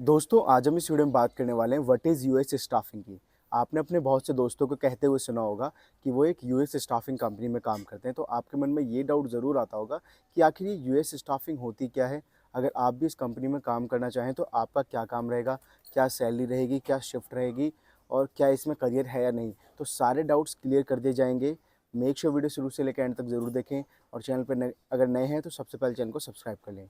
दोस्तों, आज हम इस वीडियो में बात करने वाले हैं व्हाट इज़ यूएस स्टाफिंग की। आपने अपने बहुत से दोस्तों को कहते हुए सुना होगा कि वो एक यूएस स्टाफिंग कंपनी में काम करते हैं, तो आपके मन में ये डाउट ज़रूर आता होगा कि आखिर ये यूएस स्टाफिंग होती क्या है? अगर आप भी इस कंपनी में काम करना चाहें तो आपका क्या काम रहेगा? क्या सैलरी रहेगी? क्या शिफ्ट रहेगी? और क्या इसमें करियर है या नहीं? तो सारे डाउट्स क्लियर कर दिए जाएँगे। मेक श्योर वीडियो शुरू से लेकर एंड तक ज़रूर देखें और चैनल पर नए अगर नए हैं तो सबसे पहले चैनल को सब्सक्राइब कर लें।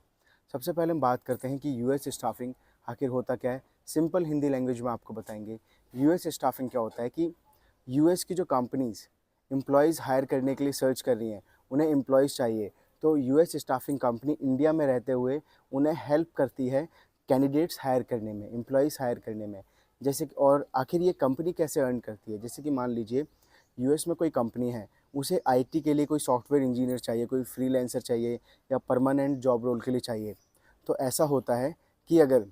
सबसे पहले हम बात करते हैं कि यूएस स्टाफिंग आखिर होता क्या है। सिंपल हिंदी लैंग्वेज में आपको बताएंगे। यूएस स्टाफिंग क्या होता है कि यूएस की जो कंपनीज़ एम्प्लॉयज़ हायर करने के लिए सर्च कर रही हैं, उन्हें एम्प्लॉयज़ चाहिए, तो यूएस स्टाफिंग कंपनी इंडिया में रहते हुए उन्हें हेल्प करती है कैंडिडेट्स हायर करने में, एम्प्लॉयज़ हायर करने में। जैसे कि और आखिर ये कंपनी कैसे अर्न करती है, जैसे कि मान लीजिए यूएस में कोई कंपनी है, उसे आईटी के लिए कोई सॉफ्टवेयर इंजीनियर चाहिए, कोई फ्रीलांसर चाहिए या परमानेंट जॉब रोल के लिए चाहिए। तो ऐसा होता है कि अगर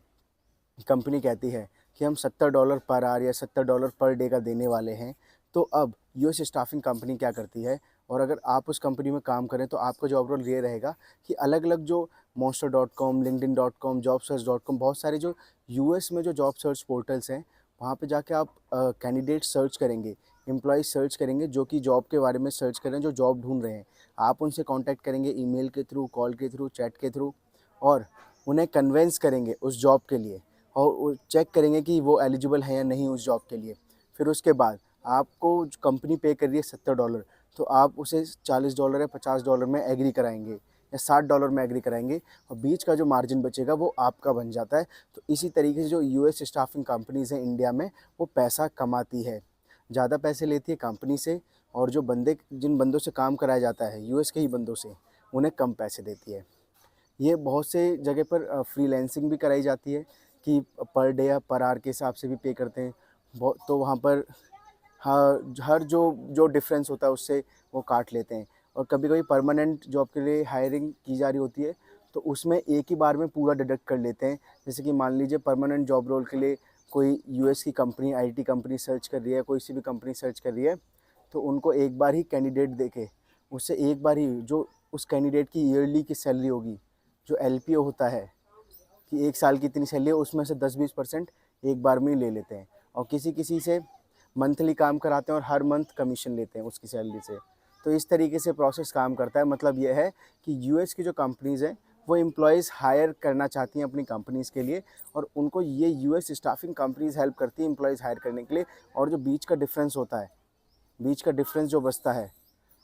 कंपनी कहती है कि हम $70 पर आवर या $70 पर डे का देने वाले हैं, तो अब यूएस स्टाफिंग कंपनी क्या करती है, और अगर आप उस कंपनी में काम करें तो आपका जॉब रोल ये रहेगा कि अलग-अलग जो monster.com, linkedin.com, jobsearch.com, बहुत सारे जो यूएस में जो जॉब सर्च पोर्टल्स हैं, वहाँ पे जाके आप कैंडिडेट सर्च करेंगे, एम्प्लॉयज़ सर्च करेंगे जो कि जॉब के बारे में सर्च कर रहे हैं, जो जॉब ढूँढ रहे हैं। आप उनसे कॉन्टैक्ट करेंगे ईमेल के थ्रू, कॉल के थ्रू, चैट के थ्रू, और उन्हें कन्विंस करेंगे उस जॉब के लिए, और वो चेक करेंगे कि वो एलिजिबल हैं या नहीं उस जॉब के लिए। फिर उसके बाद आपको जो कंपनी पे कर रही है $70, तो आप उसे $40 या $50 में एग्री कराएँगे या $60 में एग्री कराएँगे, और बीच का जो मार्जिन बचेगा वो आपका बन जाता है। तो इसी तरीके से जो यूएस स्टाफिंग कंपनीज़ हैं इंडिया में, वो पैसा कमाती है। ज़्यादा पैसे लेती है कंपनी से, और जो बंदे जिन बंदों से काम कराया जाता है यूएस के ही बंदों से, उन्हें कम पैसे देती है। ये बहुत से जगह पर फ्रीलांसिंग भी कराई जाती है कि पर डे या पर आवर के हिसाब से भी पे करते हैं। बहुत तो वहाँ पर हर जो जो डिफ़रेंस होता है उससे वो काट लेते हैं। और कभी-कभी परमानेंट जॉब के लिए हायरिंग की जा रही होती है, तो उसमें एक ही बार में पूरा डिडक्ट कर लेते हैं। जैसे कि मान लीजिए परमानेंट जॉब रोल के लिए कोई यूएस की कंपनी, आईटी कंपनी सर्च कर रही है, कोई सी भी कंपनी सर्च कर रही है, तो उनको एक बार ही कैंडिडेट देके, उससे एक बार ही जो उस कैंडिडेट की ईयरली की सैलरी होगी, जो एलपीओ होता है कि 1 साल की इतनी सैलरी है, उसमें से 10-20% एक बार में ही ले लेते हैं। और किसी-किसी से मंथली काम कराते हैं और हर मंथ कमीशन लेते हैं उसकी सैलरी से। तो इस तरीके से प्रोसेस काम करता है। मतलब ये है कि यूएस की जो कंपनीज़ हैं, वो एम्प्लॉइज़ हायर करना चाहती हैं अपनी कंपनीज़ के लिए, और उनको ये यूएस स्टाफिंग कंपनीज़ हेल्प करती हैं एम्प्लॉइज़ हायर करने के लिए। और जो बीच का डिफ़रेंस होता है, बीच का डिफ़रेंस जो बचता है,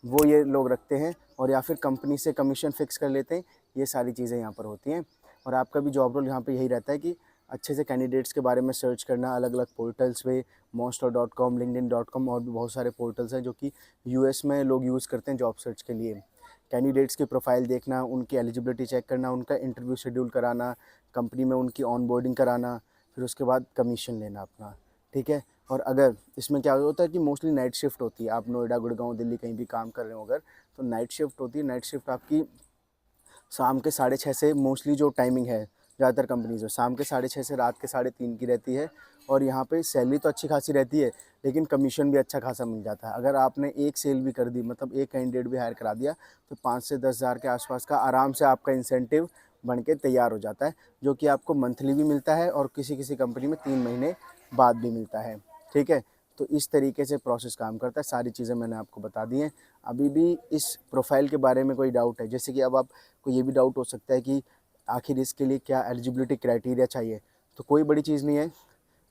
वो ये लोग रखते हैं, और या फिर कंपनी से कमीशन फ़िक्स कर लेते हैं। ये सारी चीज़ें यहाँ पर होती हैं। और आपका भी जॉब रोल यहाँ पे यही रहता है कि अच्छे से कैंडिडेट्स के बारे में सर्च करना अलग-अलग पोर्टल्स पे, monster.com, linkedin.com, और भी बहुत सारे पोर्टल्स हैं जो कि यूएस में लोग यूज़ करते हैं जॉब सर्च के लिए। कैंडिडेट्स की प्रोफ़ाइल देखना, उनकी एलिजिबिलिटी चेक करना, उनका इंटरव्यू शेड्यूल कराना, कंपनी में उनकी ऑनबोर्डिंग कराना, फिर उसके बाद कमीशन लेना अपना, ठीक है? और अगर इसमें क्या होता है कि मोस्टली नाइट शिफ्ट होती है। आप नोएडा, गुड़गाँव, दिल्ली कहीं भी काम कर रहे हो अगर, तो नाइट शिफ्ट होती है। नाइट शिफ्ट आपकी शाम के 6:30 से मोस्टली जो टाइमिंग है ज़्यादातर कंपनीज़ में, शाम के 6:30 से रात के 3:30 की रहती है। और यहाँ पे सैलरी तो अच्छी खासी रहती है, लेकिन कमीशन भी अच्छा खासा मिल जाता है। अगर आपने एक सेल भी कर दी, मतलब एक कैंडिडेट भी हायर करा दिया, तो 5 से 10 हज़ार के आसपास का आराम से आपका इंसेंटिव बन के तैयार हो जाता है, जो कि आपको मंथली भी मिलता है और किसी-किसी कंपनी में 3 महीने बाद भी मिलता है, ठीक है? तो इस तरीके से प्रोसेस काम करता है। सारी चीज़ें मैंने आपको बता दी हैं। अभी भी इस प्रोफ़ाइल के बारे में कोई डाउट है, जैसे कि अब आपको ये भी डाउट हो सकता है कि आखिर इसके लिए क्या एलिजिबिलिटी क्राइटेरिया चाहिए, तो कोई बड़ी चीज़ नहीं है।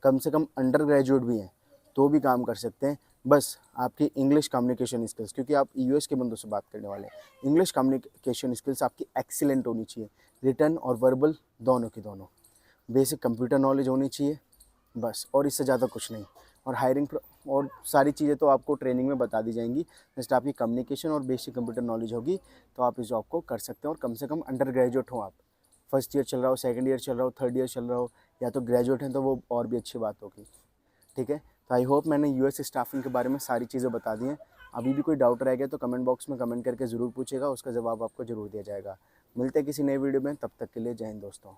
कम से कम अंडर ग्रेजुएट भी हैं, तो भी काम कर सकते हैं। बस आपकी इंग्लिश कम्युनिकेशन स्किल्स, क्योंकि आप यूएस के बंदों से बात करने वाले हैं, इंग्लिश कम्युनिकेशन स्किल्स आपकी एक्सीलेंट होनी चाहिए, रिटन और वर्बल दोनों की दोनों। बेसिक कंप्यूटर नॉलेज होनी चाहिए, बस, और इससे ज़्यादा कुछ नहीं। और और सारी चीज़ें तो आपको ट्रेनिंग में बता दी जाएंगी। जस्ट आपकी कम्युनिकेशन और बेसिक कंप्यूटर नॉलेज होगी, तो आप इस जॉब को कर सकते हैं। और कम से कम अंडर ग्रेजुएट हो आप, फर्स्ट ईयर चल रहा हो, सेकंड ईयर चल रहा हो, थर्ड ईयर चल रहा हो, या तो ग्रेजुएट हैं तो वो और भी अच्छी बात होगी, ठीक है? तो आई होप मैंने यूएस स्टाफिंग के बारे में सारी चीज़ें बता दी हैं। अभी भी कोई डाउट रह गया तो कमेंट बॉक्स में कमेंट करके ज़रूर पूछेगा, उसका जवाब आपको ज़रूर दिया जाएगा। मिलते हैं किसी नए वीडियो में, तब तक के लिए जय हिंद दोस्तों।